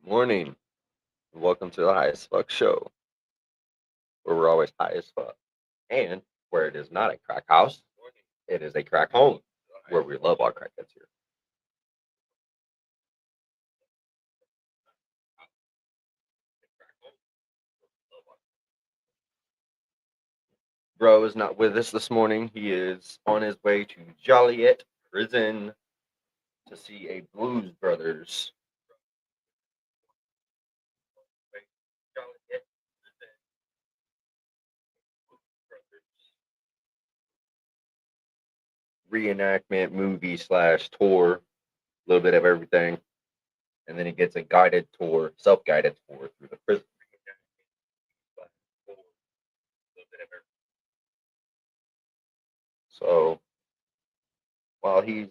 Morning, and welcome to the Highest Fuck Show, where we're always high as fuck, and where it is not a crack house, it is a crack home, where we love our crackheads here. Bro is not with us this morning. He is on his way to Joliet prison to see a Blues Brothers. Reenactment movie slash tour, a little bit of everything, and then he gets a guided tour, self-guided tour through the prison. So while he's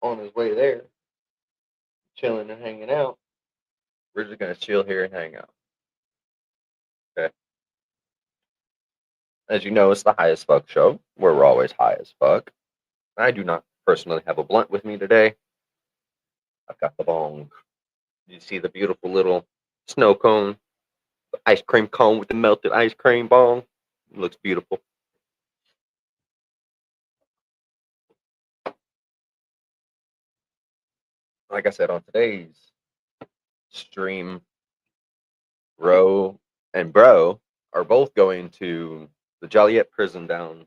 on his way there, chilling and hanging out, we're just gonna chill here and hang out. Okay. As you know, it's the Highest Fuck Show, where we're always high as fuck. I do not personally have a blunt with me today. I've got the bong. You see the beautiful little snow cone, the ice cream cone with the melted ice cream bong. It looks beautiful. Like I said, on today's stream, Ro and Bro are both going to the Joliet prison down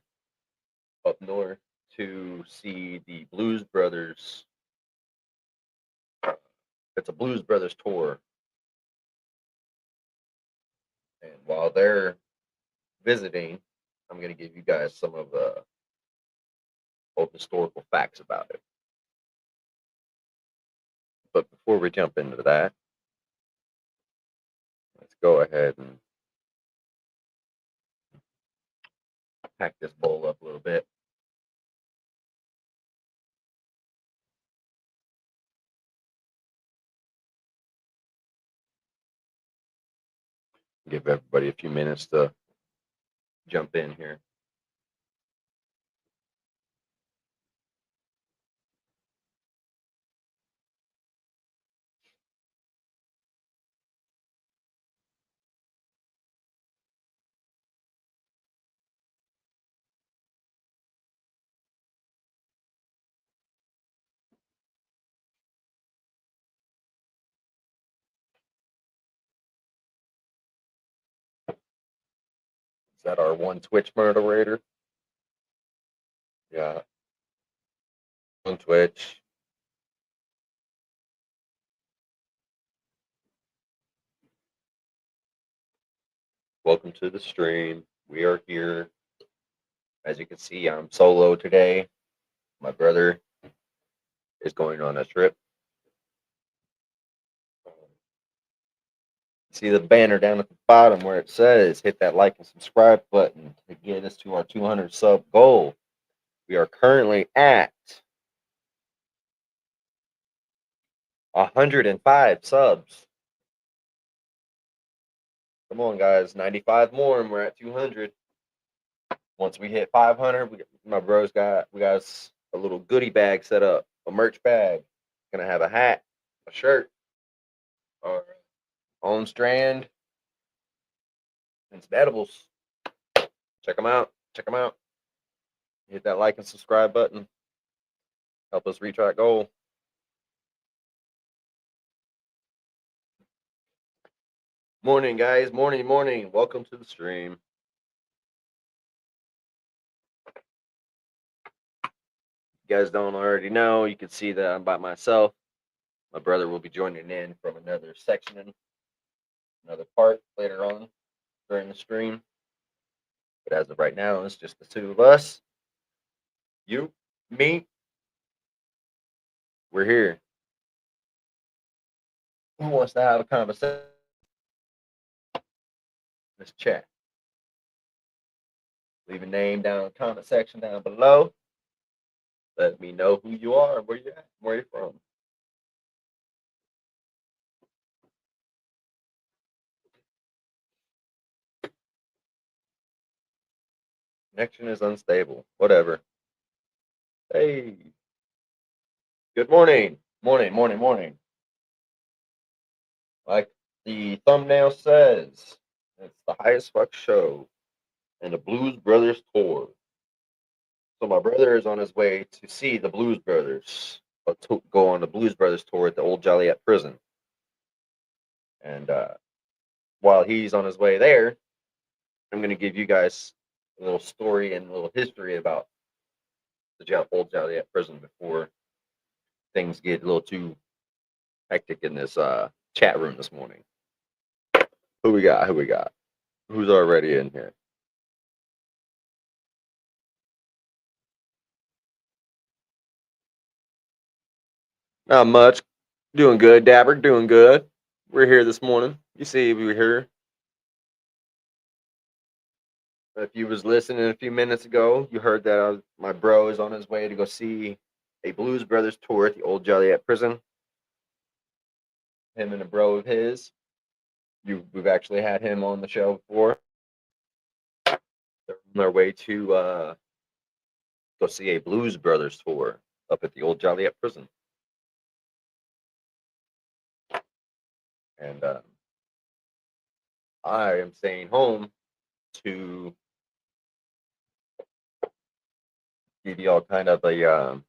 up north to see the Blues Brothers. It's a Blues Brothers tour. And while they're visiting, I'm going to give you guys some of the old historical facts about it. But before we jump into that, let's go ahead and pack this bowl up a little bit. Give everybody a few minutes to jump in here. Is that our one Twitch moderator? Yeah, on Twitch. Welcome to the stream. We are here. As you can see, I'm solo today. My brother is going on a trip. See the banner down at the bottom where it says hit that like and subscribe button to get us to our 200 sub goal. We are currently at 105 subs. Come on, guys. 95 more and we're at 200. Once we hit 500, my bros we got a little goodie bag set up, a merch bag. Gonna have a hat, a shirt, our own strand, and some edibles. Check them out. Check them out. Hit that like and subscribe button. Help us reach our goal. Morning, guys. Morning, morning. Welcome to the stream. You guys don't already know, you can see that I'm by myself. My brother will be joining in from another section, another part later on during the stream. But as of right now, it's just the two of us. You, me. We're here. Who wants to have a conversation? Let's chat. Leave a name down in the comment section down below. Let me know who you are, where you at, where you're from. Connection is unstable. Whatever. Hey. Good morning. Morning, morning, morning. Like the thumbnail says, it's the Highest Fuck Show and the Blues Brothers tour. So my brother is on his way to see the Blues Brothers, to go on the Blues Brothers tour at the old Joliet prison. And while he's on his way there, I'm going to give you guys a little story and a little history about the old Joliet prison before things get a little too hectic in this chat room this morning. Who we got? Who we got? Who's already in here? Not much. Doing good, Dapper. Doing good. We're here this morning. You see, we were here. If you was listening a few minutes ago, you heard that my bro is on his way to go see a Blues Brothers tour at the old Joliet prison. Him and a bro of his. We've actually had him on the show before. They're on their way to go see a Blues Brothers tour up at the old Joliet prison. And I am staying home to give you all kind of a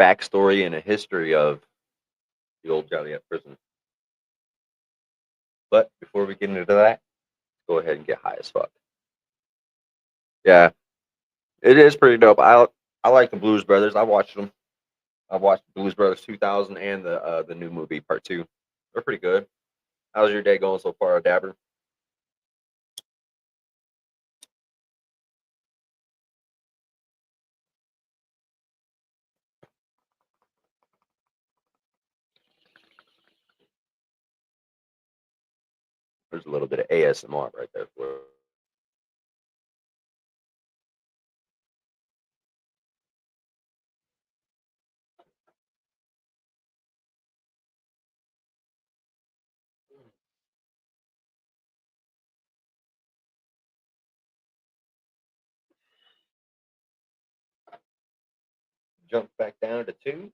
backstory and a history of the old Joliet prison. But before we get into that, let's go ahead and get high as fuck. Yeah, it is pretty dope. I like the Blues Brothers. I watched them. I watched Blues Brothers 2000 and the new movie Part 2. They're pretty good. How's your day going so far, Dabber? There's a little bit of ASMR right there for you. Jump back down to 2.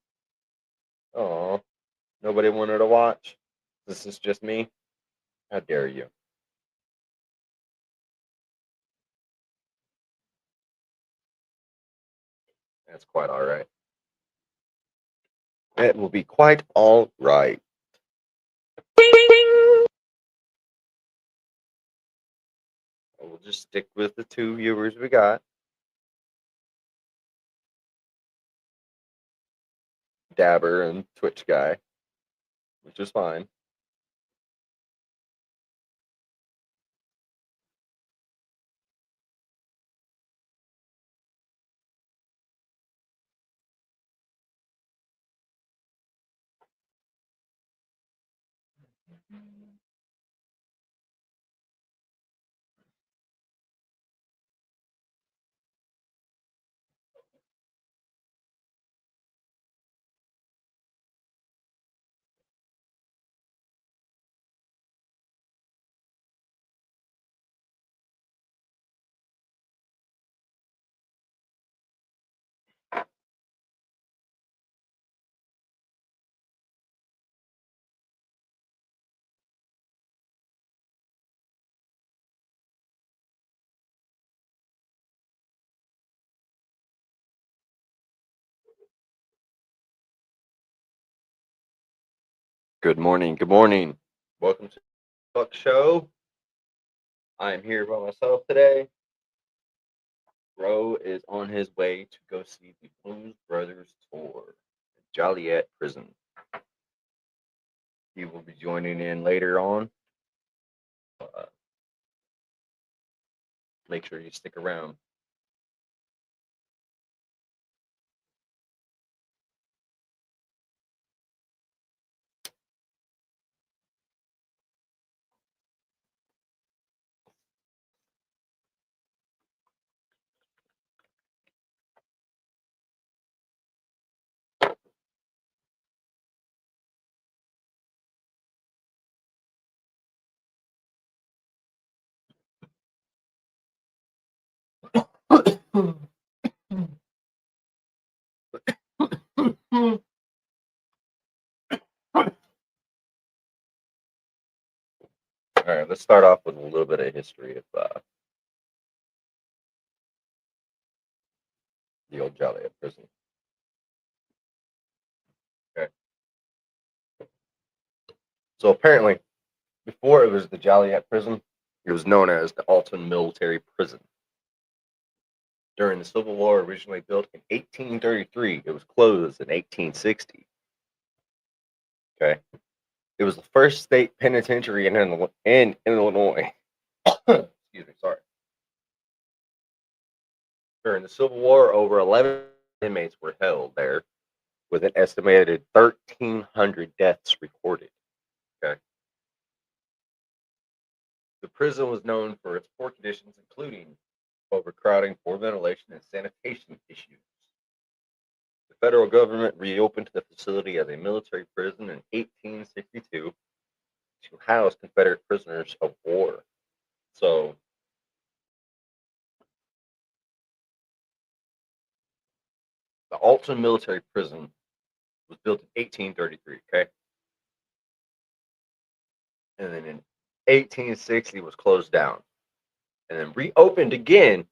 Oh, nobody wanted to watch. This is just me. How dare you? That's quite all right. It will be quite all right. We'll just stick with the 2 viewers we got. Dabber and Twitch guy, which is fine. Good morning. Good morning. Welcome to the Fuck Show. I am here by myself today. Bro is on his way to go see the Blues Brothers tour at Joliet Prison. He will be joining in later on. Make sure you stick around. let's start off with a little bit of history of the old Joliet prison. Okay. So apparently, before it was the Joliet prison, it was known as the Alton Military Prison. During the Civil War, originally built in 1833, it was closed in 1860. Okay. It was the first state penitentiary in Illinois. Excuse me, sorry. During the Civil War, over 11 inmates were held there, with an estimated 1,300 deaths recorded. Okay. The prison was known for its poor conditions, including overcrowding, poor ventilation, and sanitation issues. The federal government reopened the facility as a military prison in 1862 to house Confederate prisoners of war. So, the Alton Military Prison was built in 1833, okay? And then in 1860 was closed down and then reopened again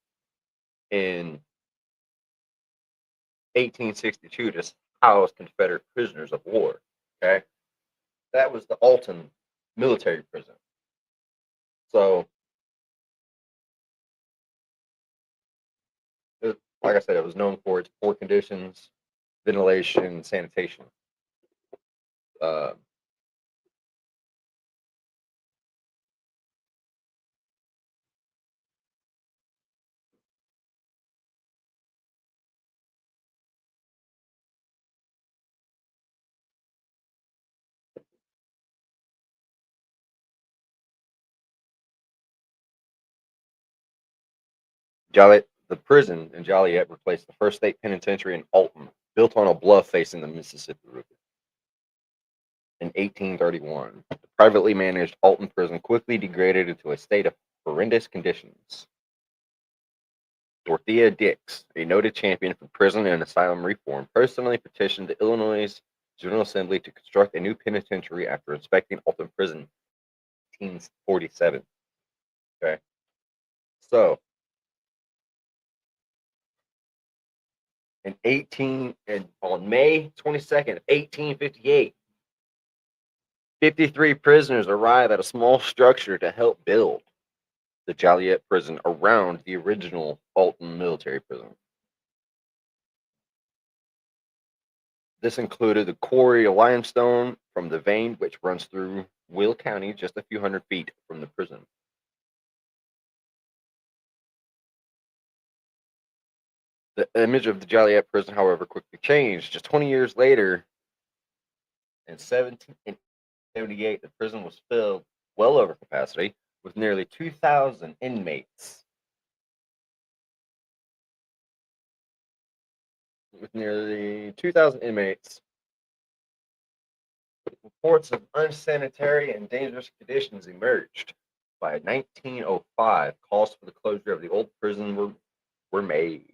in 1862 to house Confederate prisoners of war, okay? That was the Alton Military Prison. So, like I said, it was known for its poor conditions, ventilation, sanitation. Uh, Joliet, the prison in Joliet replaced the first state penitentiary in Alton, built on a bluff facing the Mississippi River. In 1831, the privately managed Alton prison quickly degraded into a state of horrendous conditions. Dorothea Dix, a noted champion for prison and asylum reform, personally petitioned the Illinois General Assembly to construct a new penitentiary after inspecting Alton Prison in 1847. Okay, so on May 22nd, 1858, 53 prisoners arrive at a small structure to help build the Joliet prison around the original Alton military prison. This included the quarry of limestone from the vein which runs through Will County just a few hundred feet from the prison. The image of the Joliet prison, however, quickly changed. Just 20 years later, in 1778, the prison was filled well over capacity with nearly 2,000 inmates. With nearly 2,000 inmates, reports of unsanitary and dangerous conditions emerged. By 1905, calls for the closure of the old prison were made.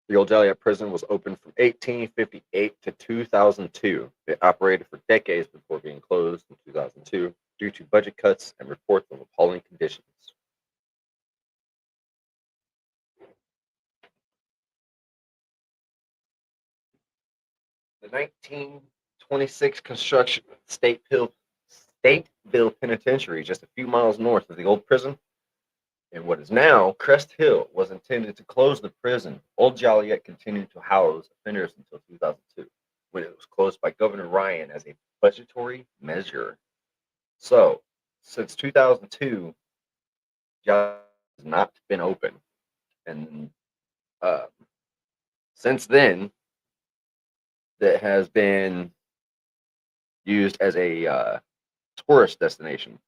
The old Joliet prison was open from 1858 to 2002. It operated for decades before being closed in 2002 due to budget cuts and reports of appalling conditions. The 1926 construction Stateville Penitentiary, just a few miles north of the old prison, in what is now Crest Hill, was intended to close the prison. Old Joliet continued to house offenders until 2002, when it was closed by Governor Ryan as a budgetary measure. So, since 2002, Joliet has not been open, and uh, since then, that has been used as a tourist destination.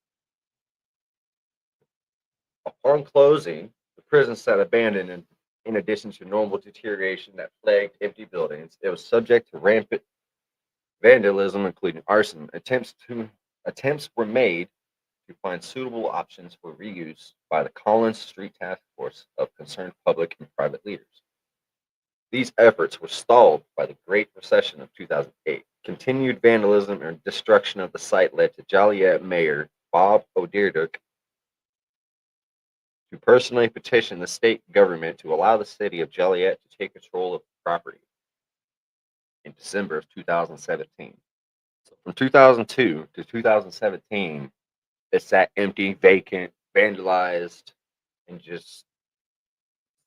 Upon closing, the prison sat abandoned, and in addition to normal deterioration that plagued empty buildings, it was subject to rampant vandalism, including arson. Attempts were made to find suitable options for reuse by the Collins Street Task Force of concerned public and private leaders. These efforts were stalled by the Great Recession of 2008. Continued vandalism and destruction of the site led to Joliet Mayor Bob O'Dearduck to personally petition the state government to allow the city of Joliet to take control of the property in December of 2017. So from 2002 to 2017, it sat empty, vacant, vandalized, and just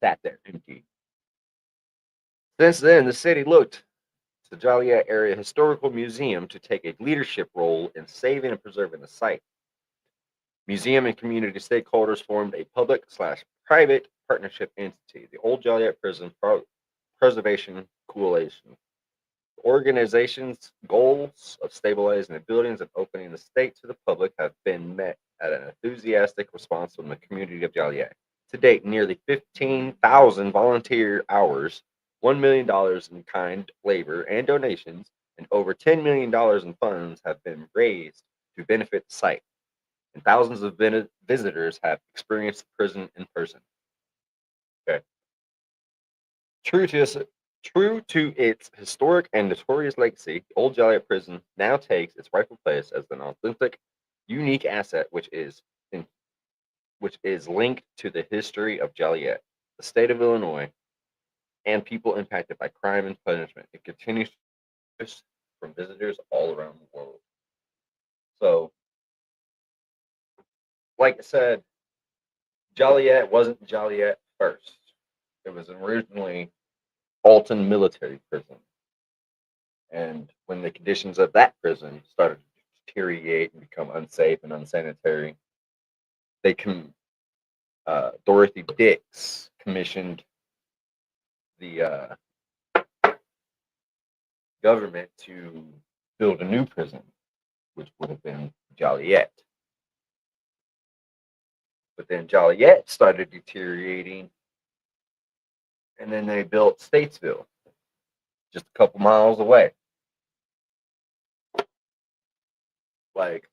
sat there empty. Since then, the city looked to the Joliet Area Historical Museum to take a leadership role in saving and preserving the site. Museum and community stakeholders formed a public/private partnership entity, the Old Joliet Prison Preservation Coalition. The organization's goals of stabilizing the buildings and opening the state to the public have been met at an enthusiastic response from the community of Joliet. To date, nearly 15,000 volunteer hours, $1 million in kind labor and donations, and over $10 million in funds have been raised to benefit the site, and thousands of visitors have experienced the prison in person. Okay. True to its historic and notorious legacy, the Old Joliet Prison now takes its rightful place as an authentic, unique asset which is linked to the history of Joliet, the state of Illinois, and people impacted by crime and punishment. It continues to from visitors all around the world. So, like I said, Joliet wasn't Joliet first. It was originally Alton Military Prison. And when the conditions of that prison started to deteriorate and become unsafe and unsanitary, Dorothy Dix commissioned the government to build a new prison, which would have been Joliet. But then Joliet started deteriorating, and then they built Statesville, just a couple miles away. Like,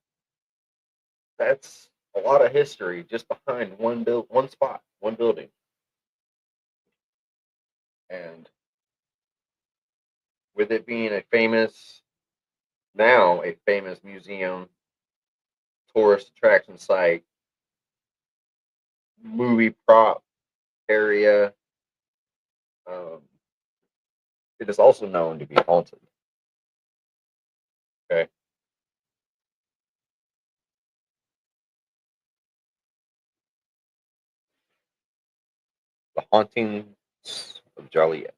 that's a lot of history just behind one spot, one building. And with it being a famous museum, tourist attraction site, movie prop area, it is also known to be haunted. Okay. The Hauntings of Joliet.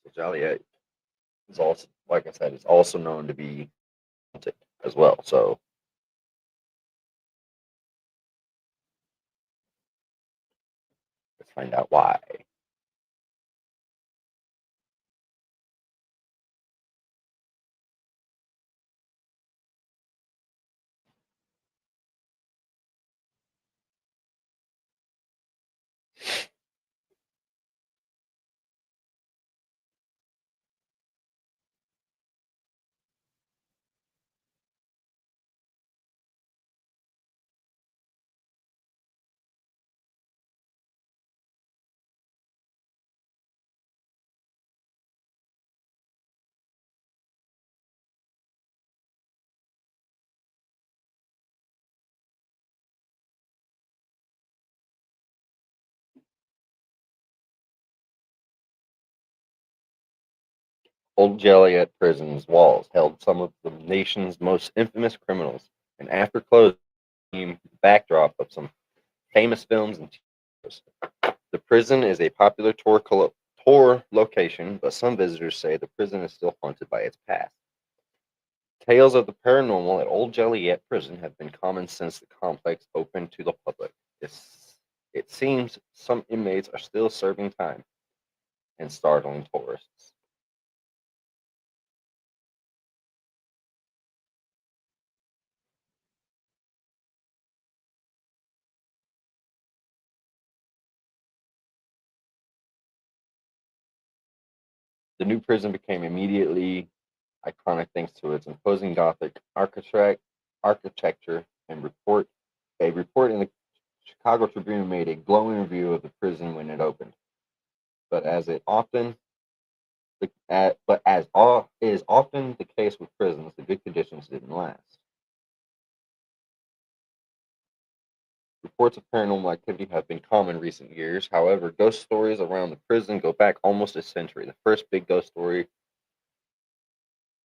So Joliet is also, like I said, is also known to be haunted as well. So let's find out why. Old Joliet prison's walls held some of the nation's most infamous criminals, and after closing, became the backdrop of some famous films and TV shows. The prison is a popular tour location, but some visitors say the prison is still haunted by its past. Tales of the paranormal at Old Joliet Prison have been common since the complex opened to the public. It seems some inmates are still serving time and startling tourists. The new prison became immediately iconic thanks to its imposing Gothic architecture and report. A report in the Chicago Tribune made a glowing review of the prison when it opened. But as it often, but as all is often the case with prisons, the good conditions didn't last. Reports of paranormal activity have been common in recent years. However, ghost stories around the prison go back almost a century. The first big ghost story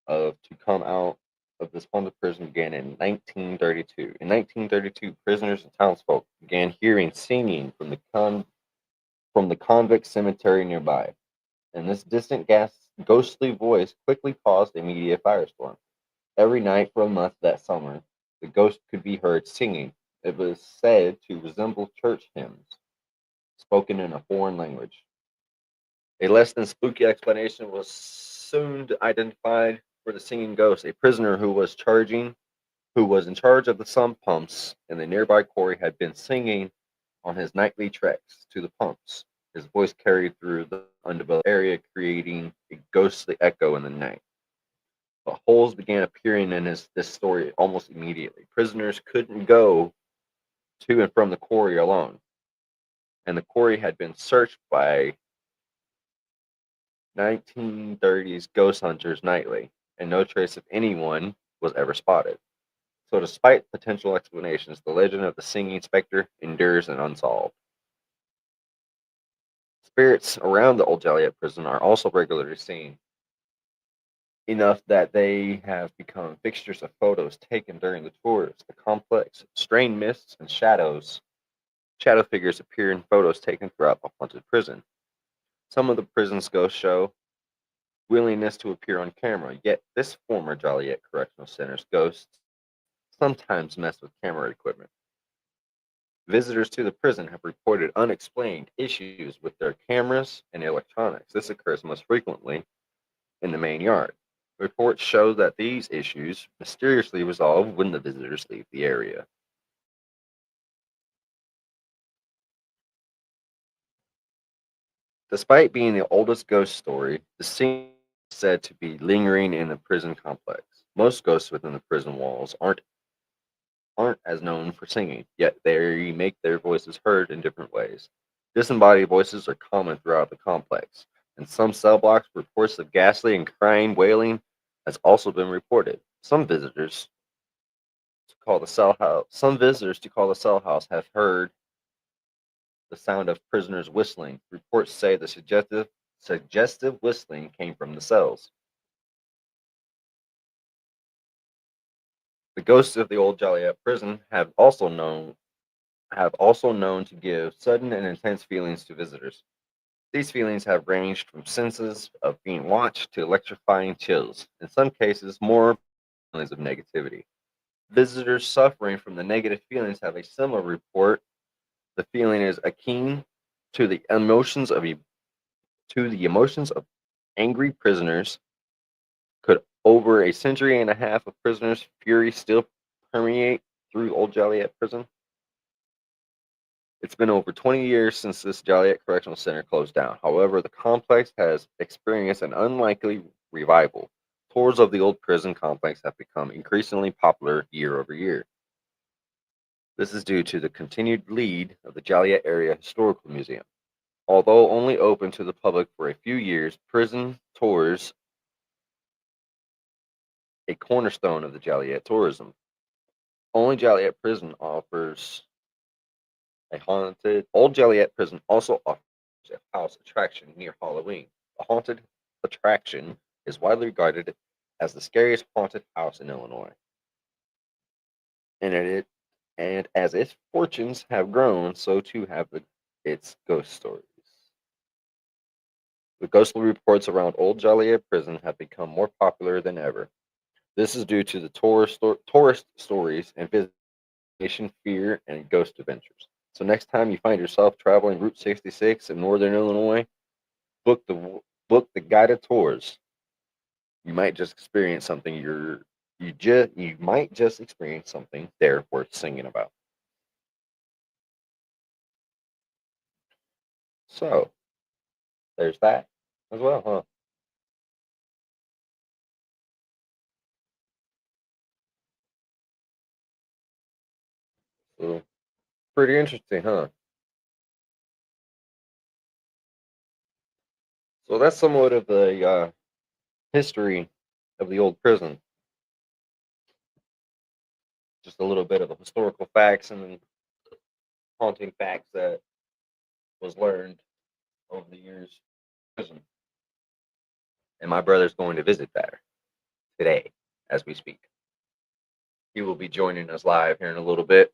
to come out of this haunted prison began in 1932. In 1932, prisoners and townsfolk began hearing singing from the convict cemetery nearby, and this distant ghostly voice quickly caused a media firestorm. Every night for a month that summer, the ghost could be heard singing. It was said to resemble church hymns spoken in a foreign language. A less than spooky explanation was soon identified for the singing ghost. A prisoner who was in charge of the sump pumps in the nearby quarry had been singing on his nightly treks to the pumps. His voice carried through the undeveloped area, creating a ghostly echo in the night. But holes began appearing in this story almost immediately. Prisoners couldn't go to and from the quarry alone, and the quarry had been searched by 1930s ghost hunters nightly, and no trace of anyone was ever spotted. So, despite potential explanations, the legend of the singing specter endures and unsolved. Spirits around the old Joliet prison are also regularly seen, enough that they have become fixtures of photos taken during the tours. The complex, strange mists and shadow figures appear in photos taken throughout the haunted prison. Some of the prison's ghosts show willingness to appear on camera, yet this former Joliet Correctional Center's ghosts sometimes mess with camera equipment. Visitors to the prison have reported unexplained issues with their cameras and electronics. This occurs most frequently in the main yard. Reports show that these issues mysteriously resolve when the visitors leave the area. Despite being the oldest ghost story, the scene is said to be lingering in the prison complex. Most ghosts within the prison walls aren't as known for singing, yet they make their voices heard in different ways. Disembodied voices are common throughout the complex. In some cell blocks, reports of ghastly and crying wailing has also been reported. Some visitors to call the cell house have heard the sound of prisoners whistling. Reports say the suggestive whistling came from the cells. The ghosts of the old Joliet prison have also known to give sudden and intense feelings to visitors. These feelings have ranged from senses of being watched to electrifying chills. In some cases, more feelings of negativity. Visitors suffering from the negative feelings have a similar report. The feeling is akin to the emotions of angry prisoners. Could over a century and a half of prisoners' fury still permeate through old Joliet prison? It's been over 20 years since this Joliet Correctional Center closed down. However, the complex has experienced an unlikely revival. Tours of the old prison complex have become increasingly popular year over year. This is due to the continued lead of the Joliet Area Historical Museum. Although only open to the public for a few years, prison tours a cornerstone of the Joliet tourism. Only Joliet Prison offers a haunted. Old Joliet Prison also offers a house attraction near Halloween. The haunted attraction is widely regarded as the scariest haunted house in Illinois, and as its fortunes have grown, so too have its ghost stories. The ghostly reports around Old Joliet Prison have become more popular than ever. This is due to the tourist stories and visitation, fear, and ghost adventures. So next time you find yourself traveling Route 66 in Northern Illinois, book the guided tours. You might just experience something you might just experience something there worth singing about. So there's that as well, huh? So, pretty interesting, huh? So that's somewhat of the history of the old prison. Just a little bit of the historical facts and haunting facts that was learned over the years. Prison. And my brother's going to visit there today as we speak. He will be joining us live here in a little bit.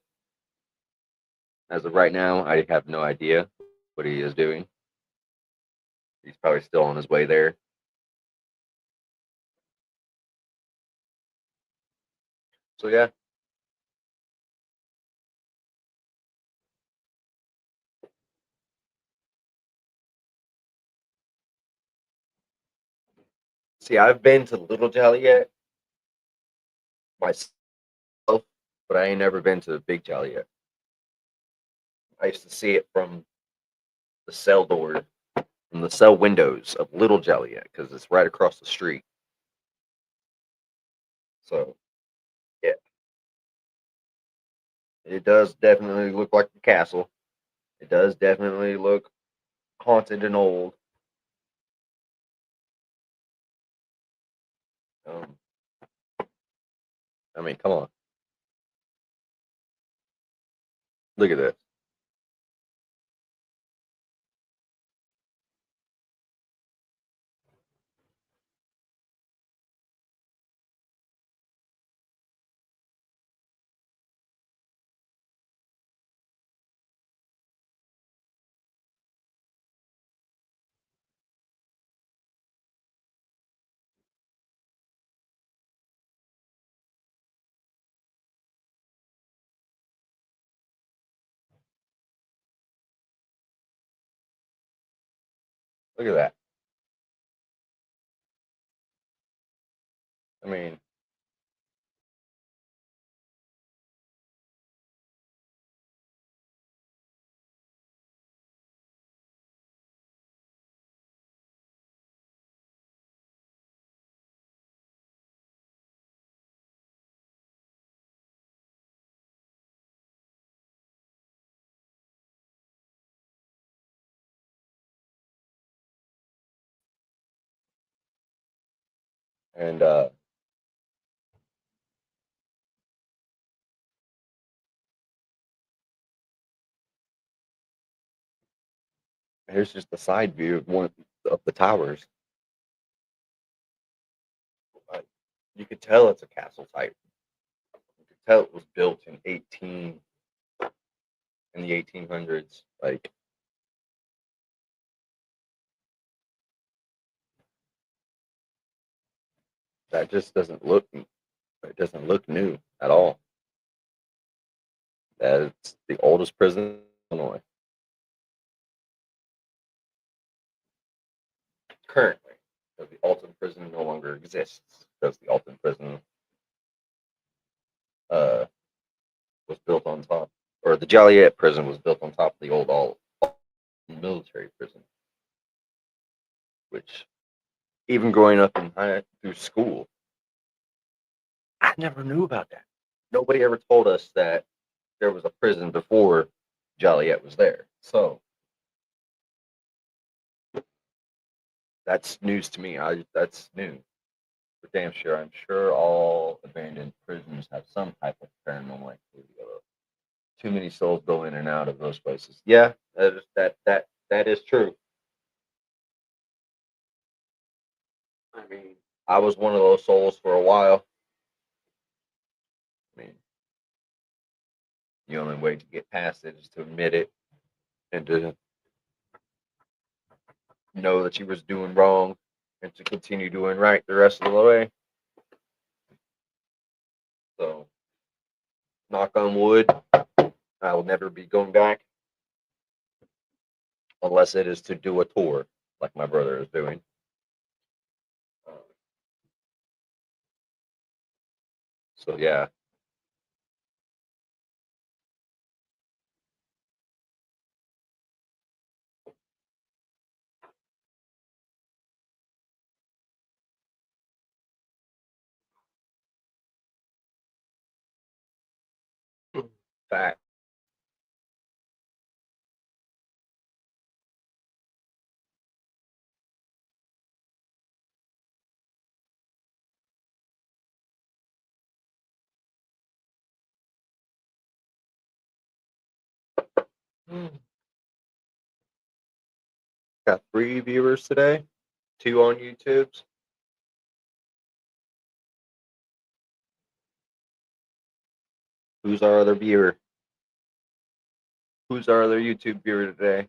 As of right now, I have no idea what he is doing. He's probably still on his way there. So yeah, see, I've been to Little Joliet myself, but I ain't never been to Big Joliet. I used to see it from the cell door, from the cell windows of Little Joliet, because it's right across the street. So yeah, it does definitely look like the castle. It does definitely look haunted and old. Um, I mean, come on, look at this. Look at that. I mean, and here's just the side view of one of the towers. Like, you could tell it's a castle type. You could tell it was built in the 1800s. Like that just doesn't look. It doesn't look new at all. That's the oldest prison in Illinois currently. Because the Alton prison no longer exists because the Alton prison uh, was built on top, or the Joliet prison was built on top of the old all military prison. Which even growing up in high through school, I never knew about that. Nobody ever told us that there was a prison before Joliet was there. So that's news to me. That's new for damn sure. I'm sure all abandoned prisons have some type of paranormal activity. Too many souls go in and out of those places. Yeah, that is true. I mean, I was one of those souls for a while. I mean, the only way to get past it is to admit it and to know that you was doing wrong and to continue doing right the rest of the way. So, knock on wood, I will never be going back unless it is to do a tour like my brother is doing. So yeah, fact. Got 3 viewers today, 2 on YouTube's. Who's our other viewer? Who's our other YouTube viewer today?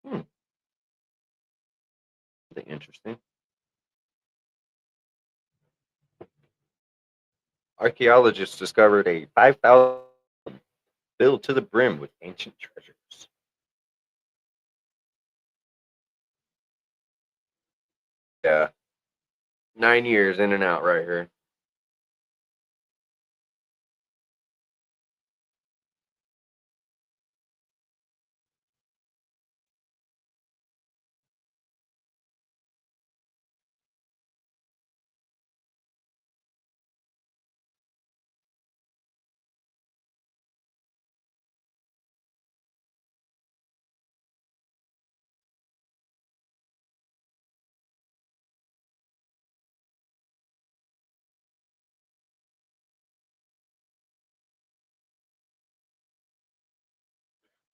Hmm. Something interesting. Archaeologists discovered a 5,000 filled to the brim with ancient treasures. Yeah. 9 years in and out right here.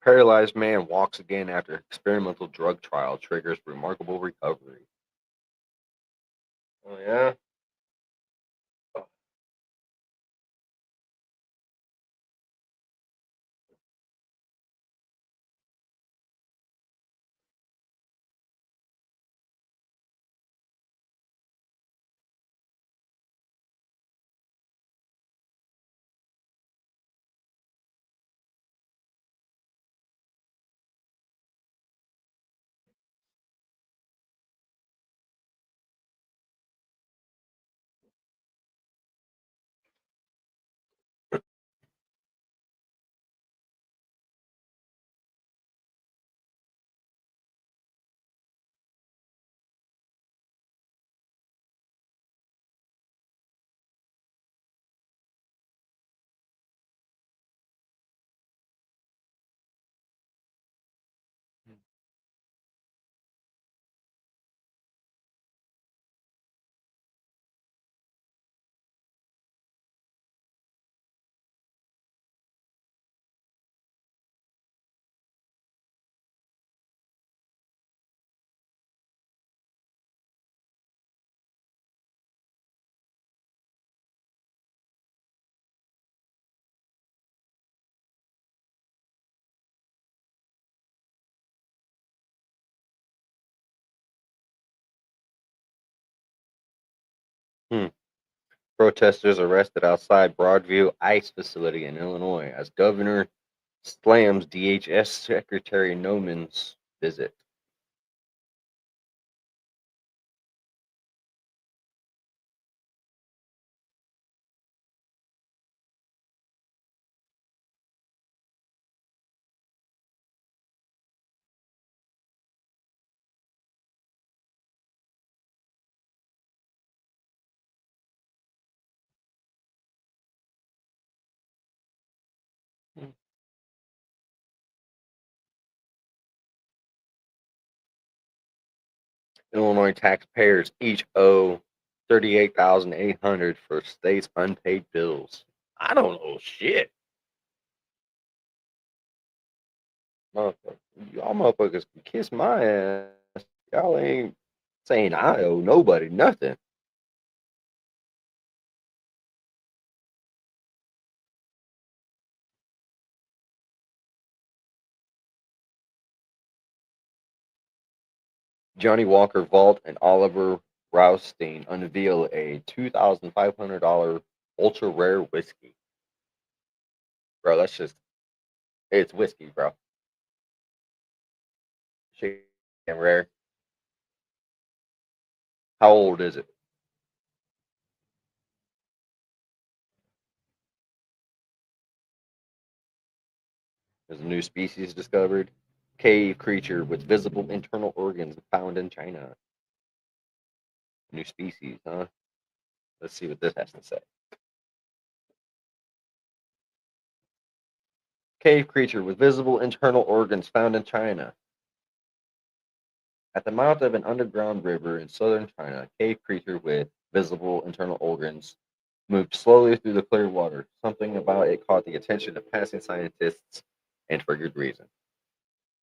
Paralyzed man walks again after experimental drug trial triggers remarkable recovery. Oh yeah. Hmm. Protesters arrested outside Broadview ICE facility in Illinois as Governor slams DHS Secretary Noman's visit. Illinois taxpayers each owe 38,800 for state's unpaid bills. I don't know shit. Motherfucker, y'all motherfuckers can kiss my ass. Y'all ain't saying I owe nobody nothing. Johnny Walker Vault and Oliver Raustein unveil a $2,500 ultra rare whiskey. Bro, that's just, it's whiskey, bro. Shit damn rare. How old is it? There's a new species discovered. Cave creature with visible internal organs found in China. New species, huh? Let's see what this has to say. Cave creature with visible internal organs found in China. At the mouth of an underground river in southern China, a cave creature with visible internal organs, moved slowly through the clear water. Something about it caught the attention of passing scientists, and for good reason.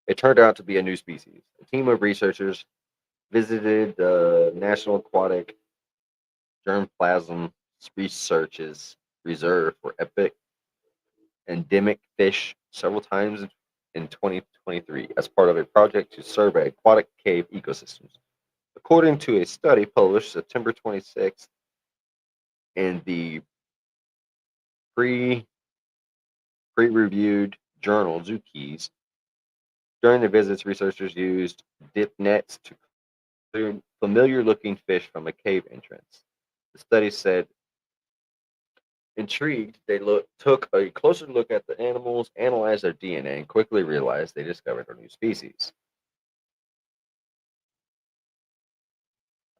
It turned out to be a new species. A team of researchers visited the National Aquatic Germplasm Researches Reserve for endemic fish several times in 2023 as part of a project to survey aquatic cave ecosystems. According to a study published September 26th in the pre reviewed journal Zookeys, during the visits, researchers used dip nets to clear familiar looking fish from a cave entrance. The study said, intrigued, they took a closer look at the animals, analyzed their DNA, and quickly realized they discovered a new species.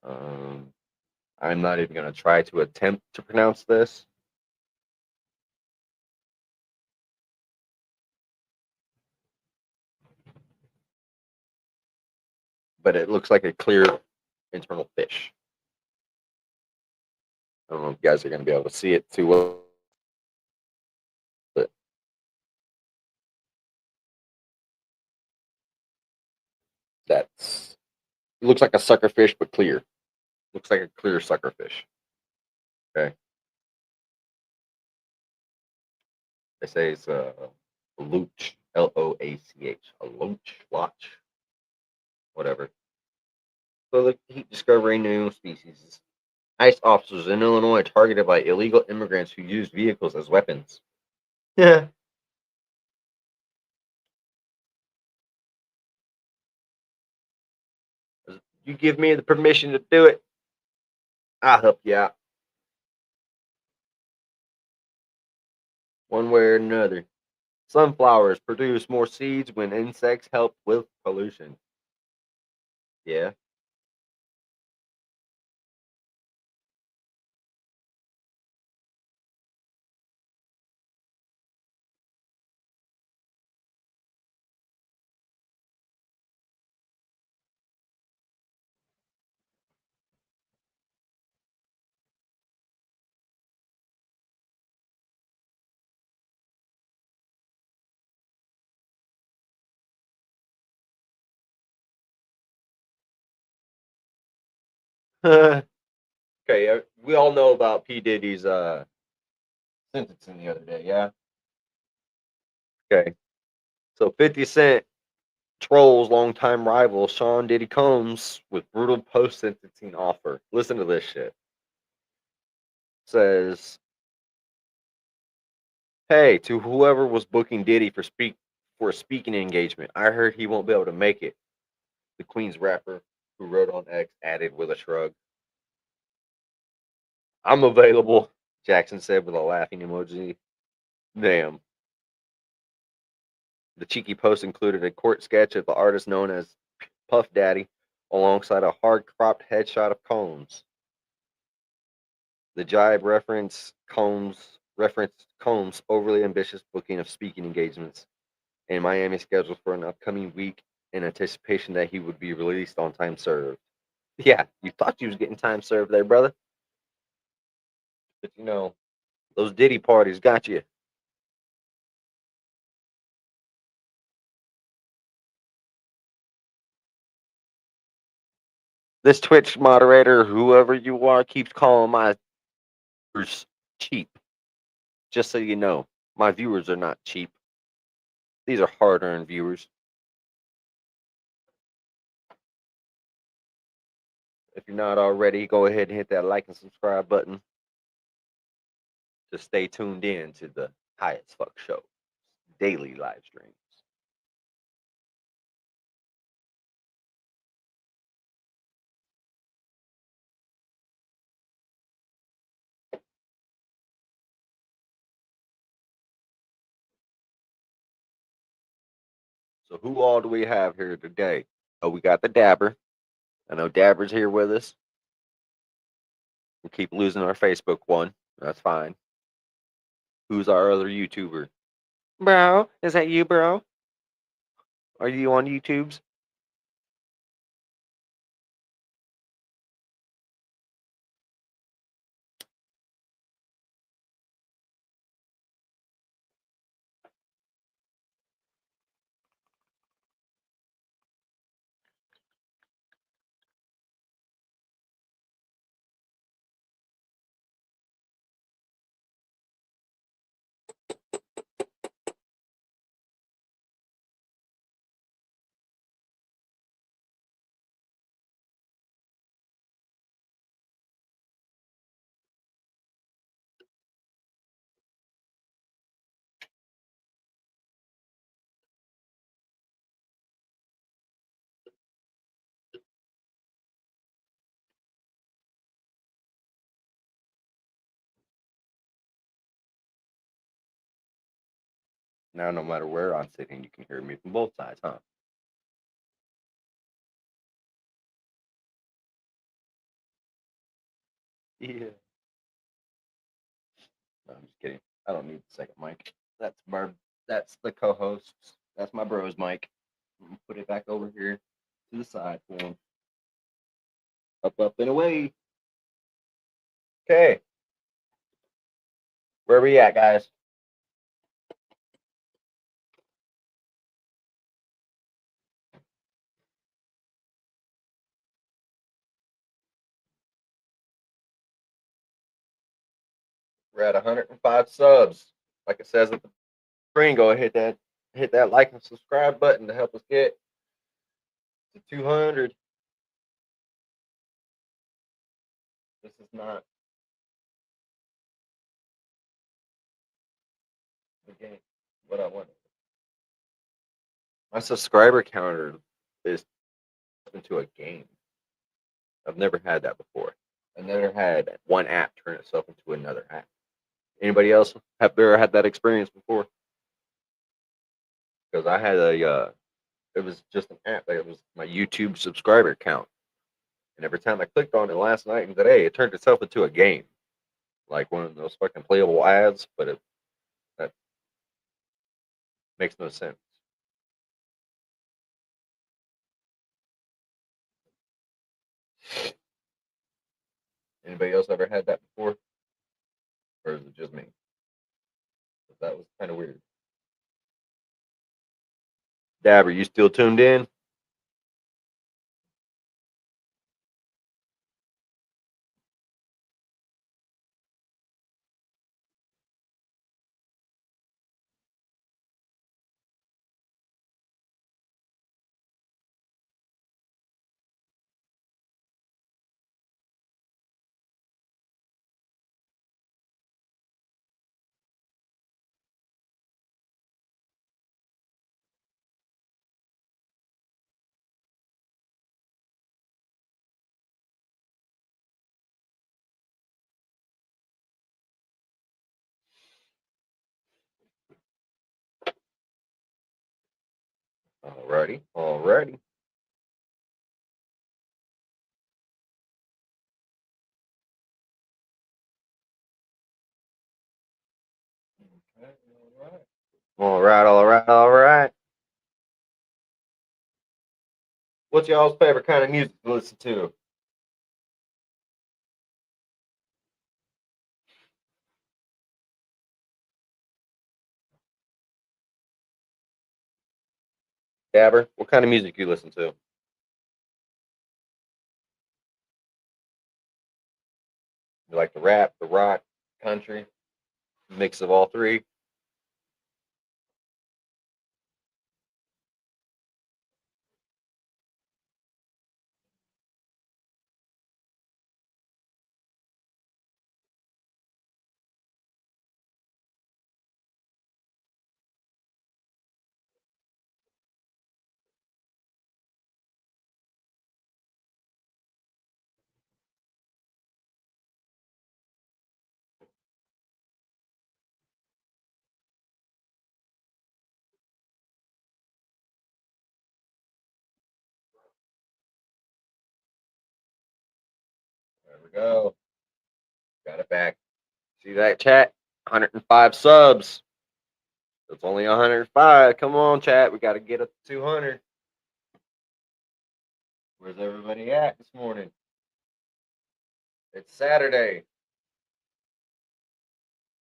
Um, I'm not even going to try to attempt to pronounce this. But it looks like a clear internal fish. I don't know if you guys are going to be able to see it too well, but that's it looks like a sucker fish, but clear. Looks like a clear sucker fish. Okay, they say it's a loach, Loach, a loach, whatever. So they keep discovering new species. ICE officers in Illinois targeted by illegal immigrants who used vehicles as weapons. Yeah. You give me the permission to do it, I'll help you out. One way or another. Sunflowers produce more seeds when insects help with pollution. Yeah. Okay, we all know about P. Diddy's sentencing the other day, yeah? Okay. So 50 Cent trolls longtime rival Sean Diddy Combs with brutal post sentencing offer. Listen to this shit. Says, hey, to whoever was booking Diddy for a speaking engagement, I heard he won't be able to make it. The Queen's rapper who wrote on X added with a shrug. I'm available, Jackson said with a laughing emoji. Damn. The cheeky post included a court sketch of the artist known as Puff Daddy alongside a hard cropped headshot of Combs. The jibe referenced Combs' overly ambitious booking of speaking engagements in Miami scheduled for an upcoming week in anticipation that he would be released on time served. Yeah, you thought you was getting time served there, brother. But those Diddy parties got you. This Twitch moderator, whoever you are, keeps calling my viewers cheap. Just so you know, my viewers are not cheap. These are hard-earned viewers. If you're not already, go ahead and hit that like and subscribe button to stay tuned in to the Highest Fuck Show daily live streams. So who all do we have here today? Oh, we got the Dabber. I know Dabber's here with us. We keep losing our Facebook one. That's fine. Who's our other YouTuber? Bro, is that you, bro? Are you on YouTube's? Now, no matter where I'm sitting, you can hear me from both sides, huh? Yeah. No, I'm just kidding. I don't need the second mic. That's the co-host. That's my bro's mic. I'm gonna put it back over here to the side for him. Up, and away. Okay. Where we at, guys? We're at 105 subs. Like it says at the screen, go hit that like and subscribe button to help us get to 200. This is not the game. What I want. My subscriber counter is into a game. I've never had that before. I've never had one app turn itself into another app. Anybody else have ever had that experience before? Because I had it was just an app. It was my YouTube subscriber count, and every time I clicked on it last night and today, it turned itself into a game, like one of those fucking playable ads. But that makes no sense. Anybody else ever had that before, or is it just me? That was kind of weird. Dab, are you still tuned in? Alrighty. All right. What's y'all's favorite kind of music to listen to? Dabber, what kind of music you listen to? You like the rap, the rock, country, mix of all three? There we go. Got it back. See that chat? 105 subs. It's only 105. Come on, chat. We got to get up to 200. Where's everybody at this morning? It's Saturday.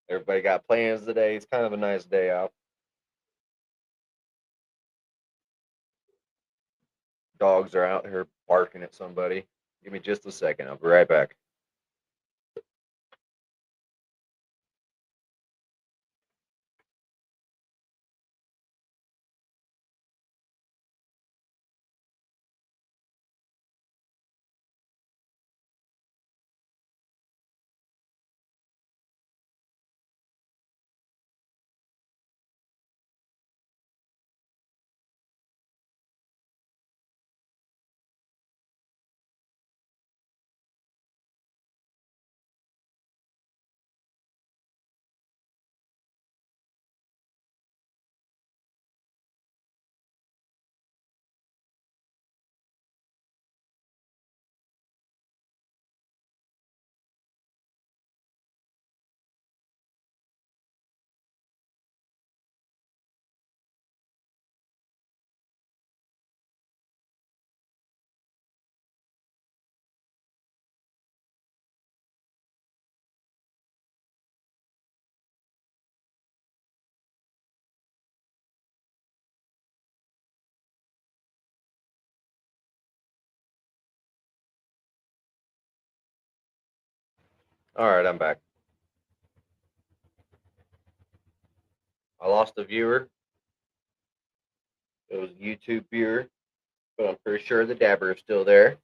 Everybody got plans today. It's kind of a nice day out. Dogs are out here barking at somebody. Give me just a second. I'll be right back. All right, I'm back. I lost a viewer. It was a YouTube viewer, but I'm pretty sure the dabber is still there.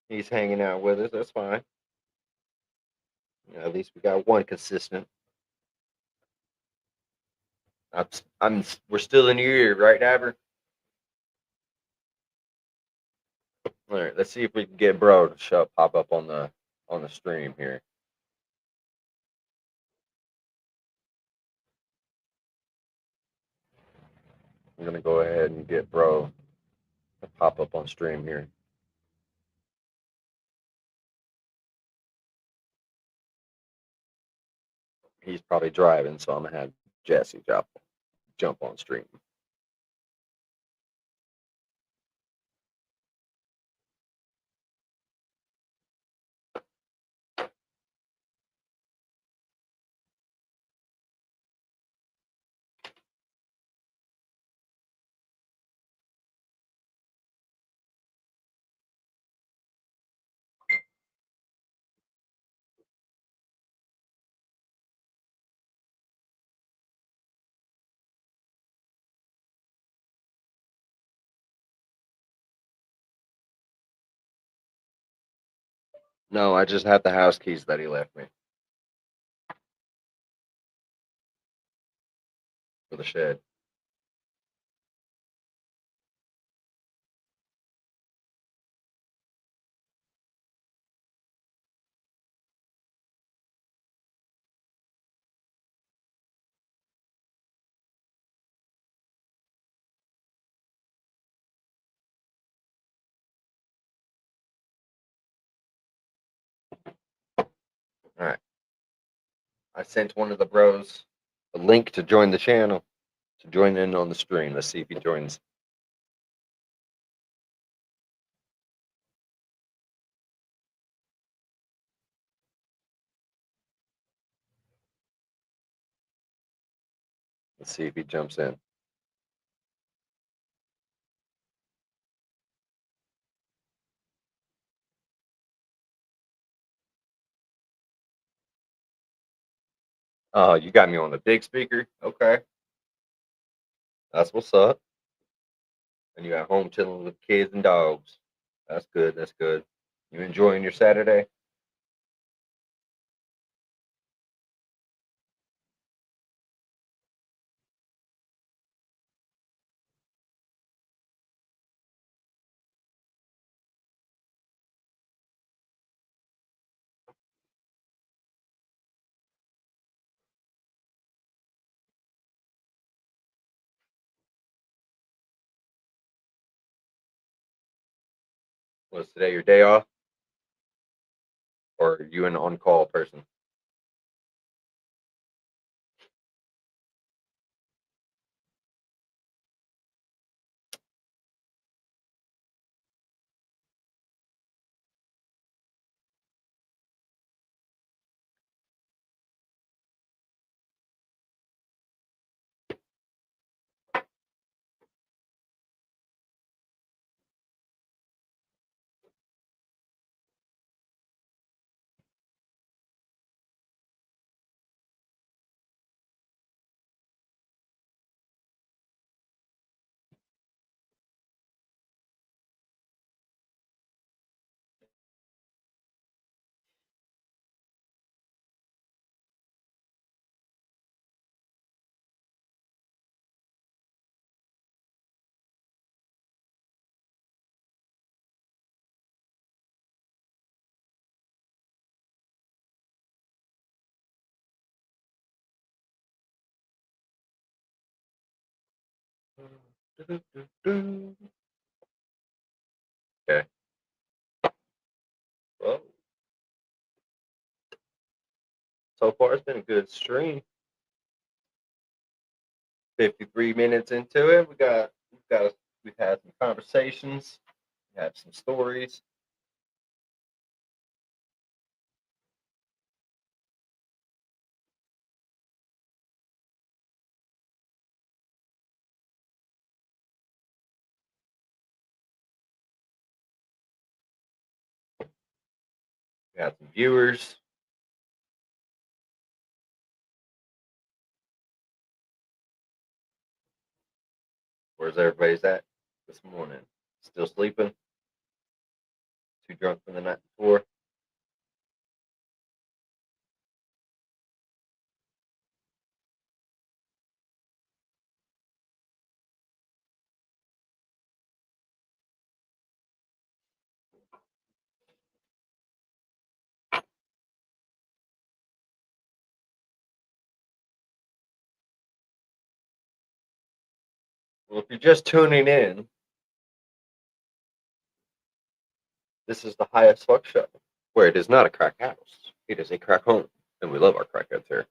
He's hanging out with us. That's fine. At least we got one consistent. We're still in your ear, right, dabber? All right, let's see if we can get bro to pop up on the stream here. I'm gonna go ahead and get bro to pop up on stream here. He's probably driving, so I'm gonna have Jesse jump on stream. No, I just have the house keys that he left me for the shed. All right. I sent one of the bros a link to join the channel, to join in on the stream. Let's see if he joins. Let's see if he jumps in. Oh, you got me on the big speaker? Okay. That's what's up. And you got home chilling with kids and dogs. That's good. That's good. You enjoying your Saturday? Was today your day off? Or are you an on call person? Okay. Well, so far it's been a good stream. 53 minutes into it. We've had some conversations, we had some stories. We got some viewers. Where's everybody's at this morning? Still sleeping? Too drunk from the night before? Well, if you're just tuning in, this is the Highest Fuck Show, where it is not a crack house. It is a crack home, and we love our crackheads here.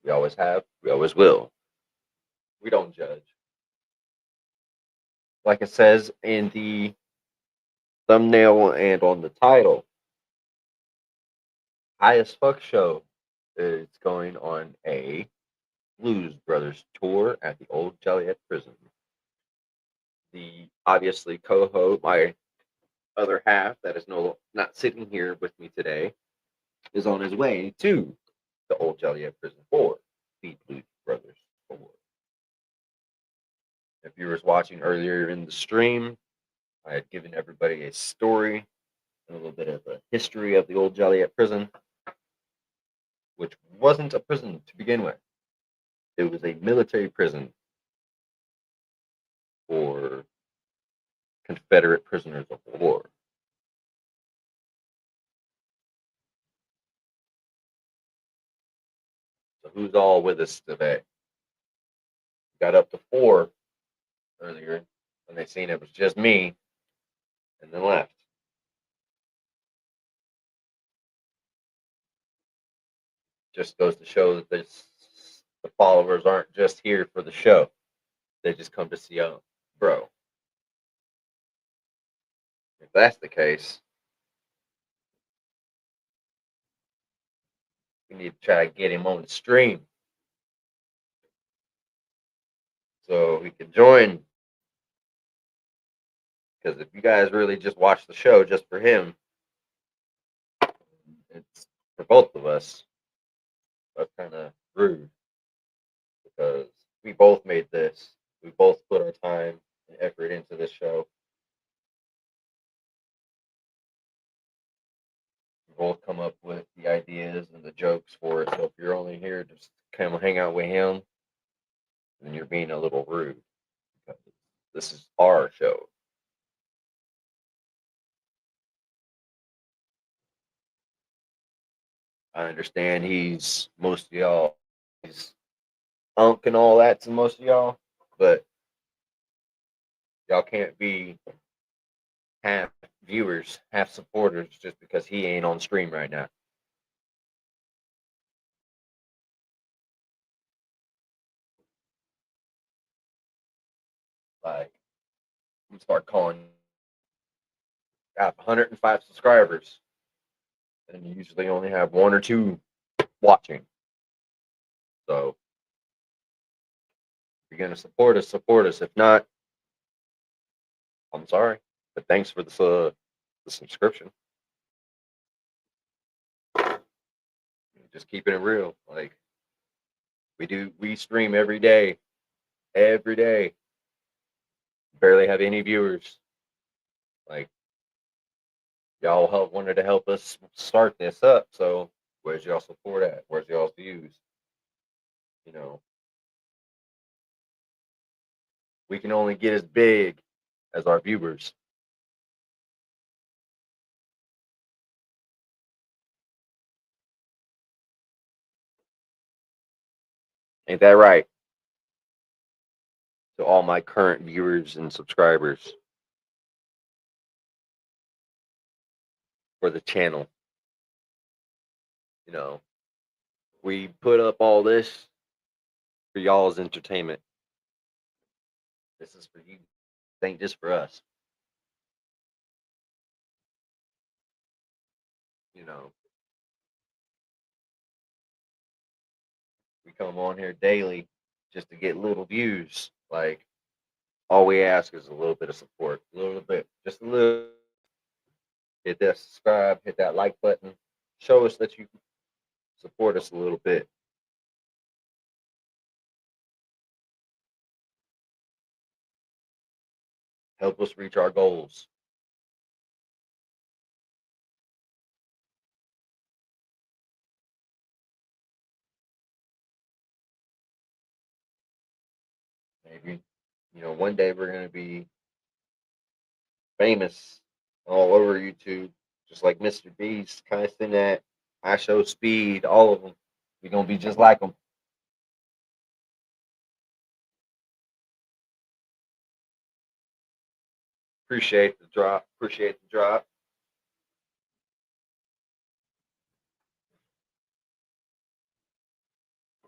We always have, we always will. We don't judge. Like it says in the thumbnail and on the title, Highest Fuck Show is going on a Blues Brothers tour at the old Joliet prison. The obviously co-host, my other half that is not sitting here with me today, is on his way to the old Joliet prison for the Blues Brothers tour. If you were watching earlier in the stream, I had given everybody a story and a little bit of a history of the old Joliet prison, which wasn't a prison to begin with. It was a military prison for Confederate prisoners of war. So who's all with us today? Got up to 4 earlier when they seen it was just me and then left. Just goes to show that the followers aren't just here for the show. They just come to see a bro. If that's the case, we need to try to get him on the stream so he can join. Because if you guys really just watch the show just for him, it's for both of us. That's kind of rude because we both made this. We both put our time and effort into this show. We both come up with the ideas and the jokes for it. So if you're only here to come hang out with him, then you're being a little rude. Because this is our show. I understand he's most of y'all, he's unk and all that to most of y'all, but y'all can't be half viewers, half supporters just because he ain't on stream right now. Like, I'm start calling. Got 105 subscribers, and you usually only have 1 or 2 watching. So, if you're gonna support us, support us. If not, I'm sorry, but thanks for the subscription. Just keeping it real. Like we stream every day, every day. Barely have any viewers. Like y'all wanted to help us start this up. So where's y'all support at? Where's y'all's views? You know, we can only get as big as our viewers. Ain't that right? To all my current viewers and subscribers for the channel. You know, we put up all this for y'all's entertainment. This is for you. This ain't just for us. You know, we come on here daily just to get little views. Like all we ask is a little bit of support, a little bit, just a little. Hit that subscribe, hit that like button, show us that you support us a little bit. Help us reach our goals. Maybe, one day we're going to be famous all over YouTube, just like Mr. Beast, Constant That, I Show Speed, all of them. We're going to be just like them. Appreciate the drop. Appreciate the drop.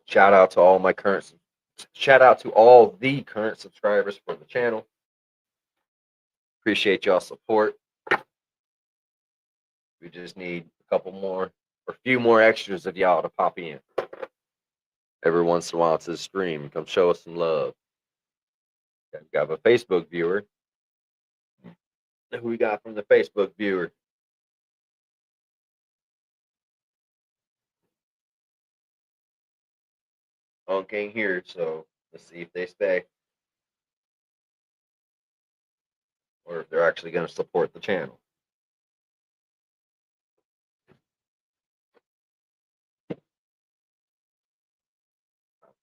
Shout out to all my current. Shout out to all the current subscribers for the channel. Appreciate y'all support. We just need a couple more, or a few more extras of y'all to pop in every once in a while to the stream. Come show us some love. We got a Facebook viewer. Who we got from the Facebook viewer? Oh, can't hear, so let's see if they stay. Or if they're actually going to support the channel.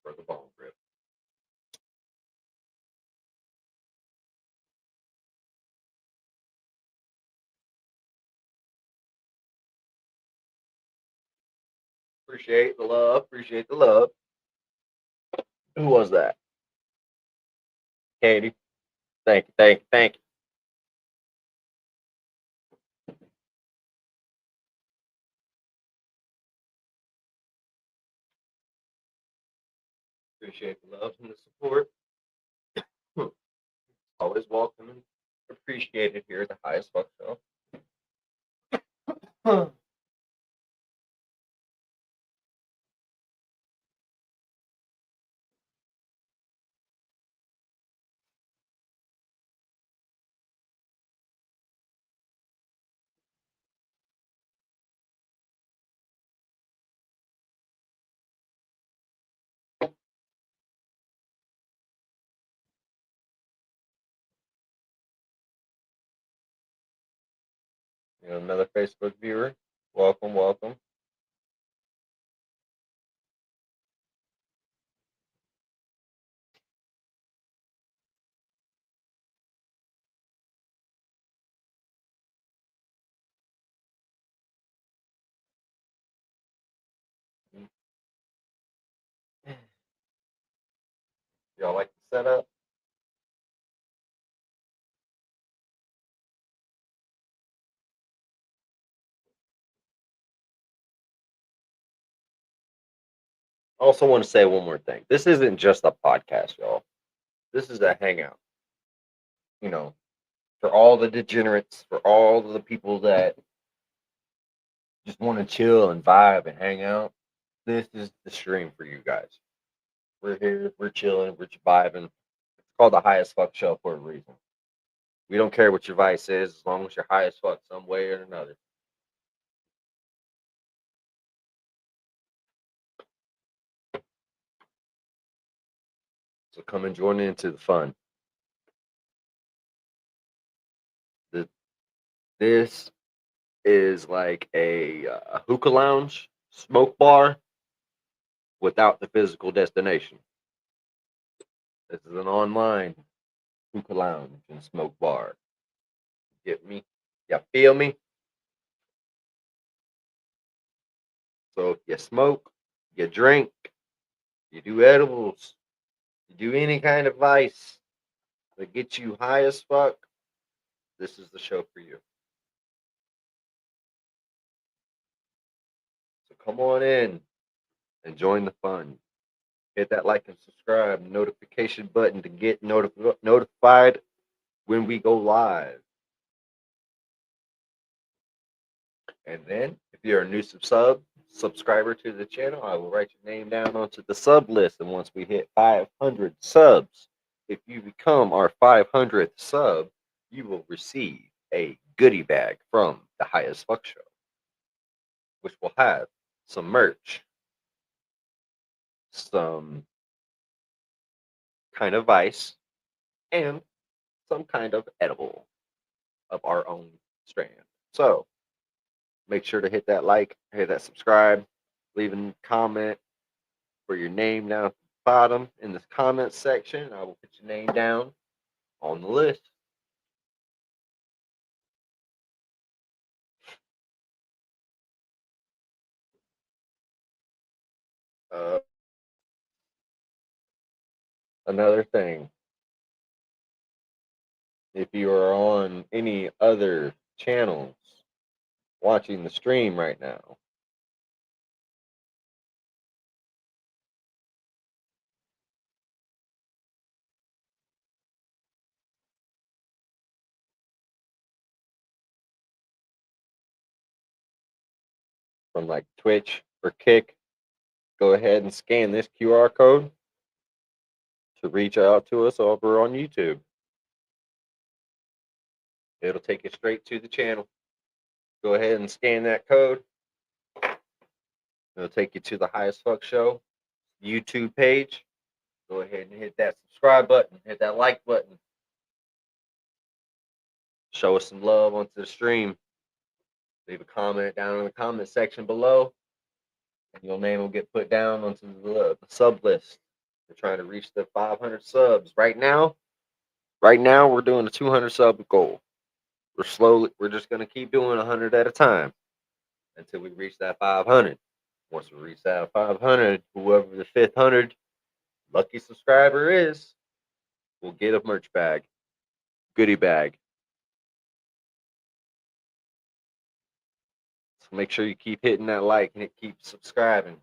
For the bone grip. Appreciate the love. Appreciate the love. Who was that? Katie. Thank you. Thank you. Thank you. Appreciate the love and the support. Always welcome and appreciated here at the Highest Fuck Show. Another Facebook viewer. Welcome, welcome. Y'all like the setup? I also want to say one more thing. This isn't just a podcast, y'all. This is a hangout. For all the degenerates, for all the people that just want to chill and vibe and hang out. This is the stream for you guys. We're here, we're chilling, we're vibing. It's called the Highest Fuck Show for a reason. We don't care what your vice is, as long as you're high as fuck some way or another. So come and join into the fun. This is like a hookah lounge, smoke bar, without the physical destination. This is an online hookah lounge and smoke bar. Get me? You feel me? So if you smoke, you drink, you do edibles, you do any kind of vice that gets you high as fuck, this is the show for you. So come on in and join the fun. Hit that like and subscribe notification button to get notified when we go live. And then, if you're a new subscriber to the channel, I will write your name down onto the sub list. And once we hit 500 subs, if you become our 500th sub, you will receive a goodie bag from the Highest Fuck Show. which will have some merch, some kind of ice, and some kind of edible of our own strand. So make sure to hit that like, hit that subscribe, leave a comment for your name down at the bottom in the comment section. I will put your name down on the list. Uh, Another thing, if you are on any other channels watching the stream right now, from like Twitch or Kick, go ahead and scan this QR code to reach out to us over on YouTube. It'll take you straight to the channel. Go ahead and scan that code. It'll take you to the Highest Fuck Show YouTube page. Go ahead and hit that subscribe button, hit that like button. Show us some love onto the stream. Leave a comment down in the comment section below, and your name will get put down onto the sub list. We're trying to reach the 500 subs right now. Right now, we're doing a 200 sub goal. We're just gonna keep doing 100 at a time until we reach that 500. Once we reach that 500, whoever the 500 lucky subscriber is, will get a merch bag, goodie bag. So make sure you keep hitting that like and keep subscribing.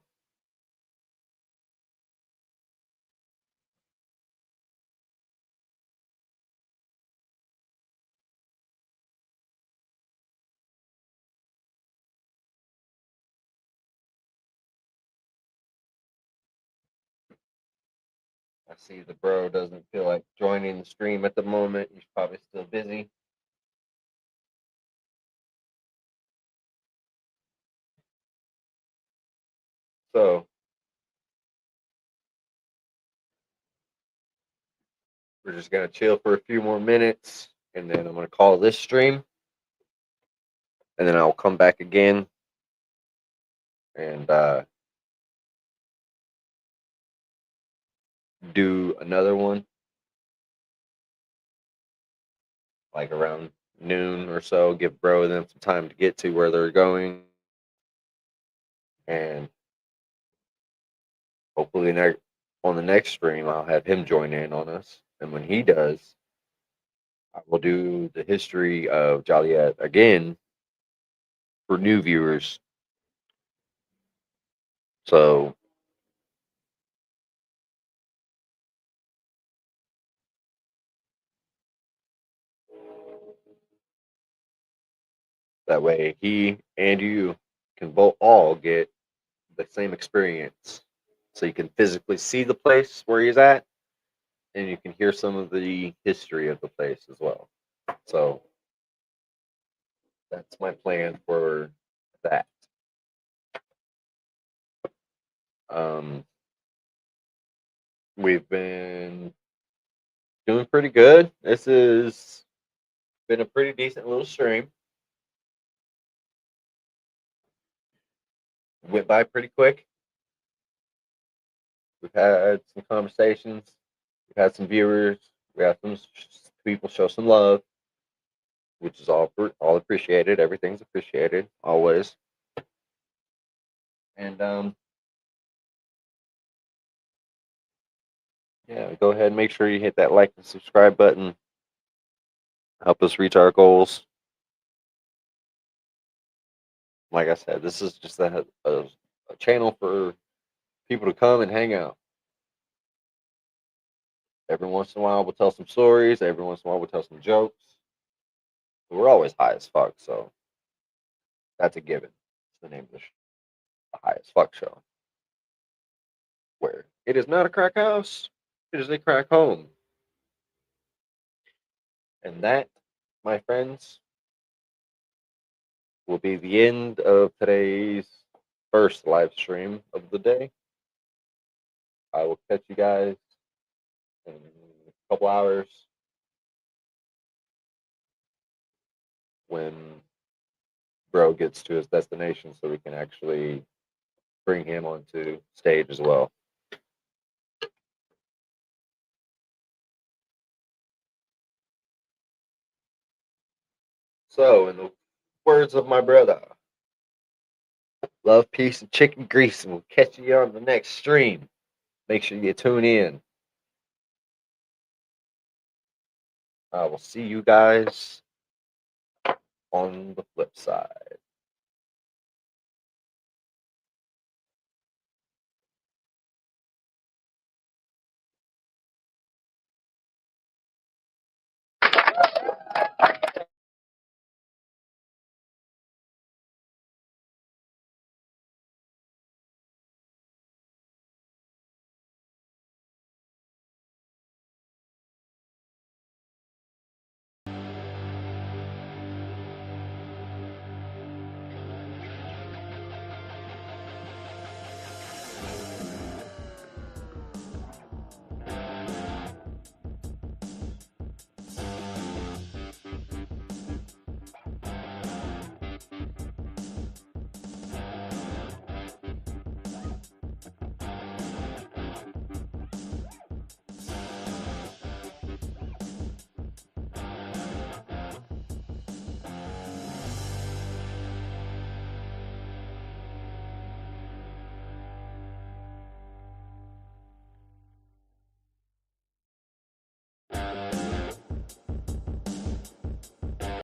I see the bro doesn't feel like joining the stream at the moment. He's probably still busy. So we're just gonna chill for a few more minutes, and then I'm gonna call this stream, and then I'll come back again and do another one, like around noon or so. Give bro them some time to get to where they're going, and hopefully on the next stream I'll have him join in on us. And when he does, I will do the history of Joliet again for new viewers. So that way he and you can both all get the same experience. So you can physically see the place where he's at, and you can hear some of the history of the place as well. So that's my plan for that. Um, we've been doing pretty good. This has been a pretty decent little stream. Went by pretty quick. We've had some conversations. We've had some viewers. We had some people show some love, which is all appreciated. Everything's appreciated always. And yeah, go ahead and make sure you hit that like and subscribe button. Help us reach our goals. Like I said, this is just a channel for people to come and hang out. Every once in a while, we'll tell some stories. Every once in a while, we'll tell some jokes. We're always high as fuck, so that's a given. It's the name of the High as Fuck Show, where it is not a crack house, it is a crack home. And that, my friends, will be the end of today's first live stream of the day. I will catch you guys in a couple hours when Bro gets to his destination so we can actually bring him onto stage as well. So, in the words of my brother, love, peace, and chicken grease, and we'll catch you on the next stream. Make sure you tune in. I will see you guys on the flip side.